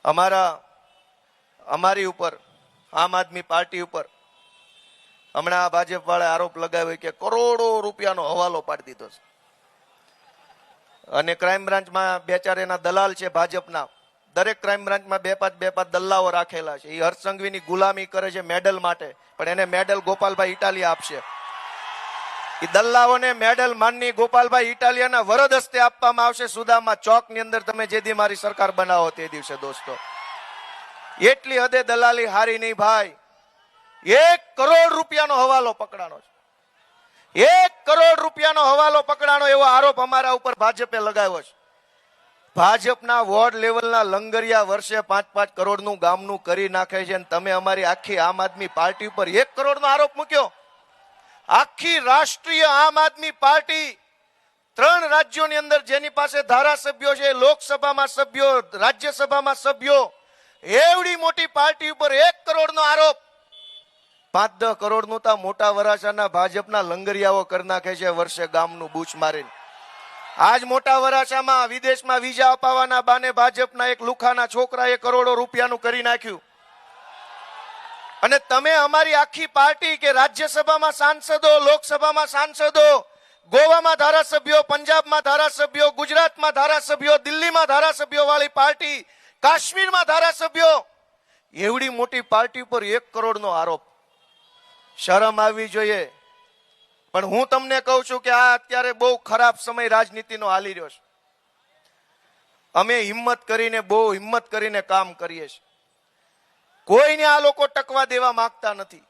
અમારી ઉપર આમ આદમી પાર્ટી ઉપર હમણાં ભાજપ વાળા આરોપ લગાવ્યો કે કરોડો રૂપિયાનો હવાલો પાડી દીધો છે અને ક્રાઇમ બ્રાન્ચમાં બે ચાર એના દલાલ છે ભાજપના. દરેક ક્રાઇમ બ્રાન્ચમાં બે પાંચ દલ્લાઓ રાખેલા છે. એ હર્ષ સંઘવીની ગુલામી કરે છે મેડલ માટે, પણ એને મેડલ ગોપાલભાઈ ઇટાલિયા આપશે. એ દલ્લાઓને મેડલ માનની ગોપાલભાઈ ઇટાલિયાના વરદ હસ્તે આપવામાં આવશે સુદામા ચોક ની અંદર. તમે જે દી મારી સરકાર બનાવો તે દિવસે દોસ્તો. એટલી હદે દલાલી હારી નહીં ભાઈ. 1 કરોડ રૂપિયાનો હવાલો પકડાનો છે. 1 કરોડ રૂપિયાનો હવાલો પકડાનો એવો આરોપ અમારા ઉપર ભાજપે લગાવ્યો છે. ભાજપના વોર્ડ લેવલના લંગરિયા વર્ષે 5-5 કરોડનું ગામનું કરી નાખે છે અને તમે અમારી આખી આમ આદમી પાર્ટી ઉપર 1 કરોડનો આરોપ મૂક્યો. આખી રાષ્ટ્રીય આમ આદમી પાર્ટી 3 રાજ્યોની અંદર જેની પાસે ધારાસભ્યો છે, લોકસભામાં સભ્યો, રાજ્યસભામાં સભ્યો, એવડી મોટી પાર્ટી ઉપર 1 કરોડનો આરોપ. 5-10 કરોડનું તો મોટા વરાછાના ભાજપના લંગરિયાઓ કરી નાખે છે વર્ષે ગામનું બૂચ મારીને. આજ મોટા વરાછામાં વિદેશમાં વિઝા અપાવવાના બાને ભાજપના એક લુખાના છોકરાએ કરોડો રૂપિયાનું કરી નાખ્યું. અને તમે અમારી આખી પાર્ટી કે રાજ્યસભામાં સાંસદો, લોકસભામાં સાંસદો, ગોવામાં ધારાસભ્યો, પંજાબમાં ધારાસભ્યો, ગુજરાતમાં ધારાસભ્યો, દિલ્હીમાં ધારાસભ્યો વાળી પાર્ટી, કાશ્મીરમાં ધારાસભ્યો, એવડી મોટી પાર્ટી પર 1 કરોડનો આરોપ. શરમ આવવી જોઈએ. પણ હું તમને કહું છું કે આ અત્યારે બહુ ખરાબ સમય રાજનીતિનો હાલી રહ્યો છે. અમે બહુ હિંમત કરીને કામ કરીએ છીએ. કોઈને આ લોકો ટકવા દેવા માંગતા નથી.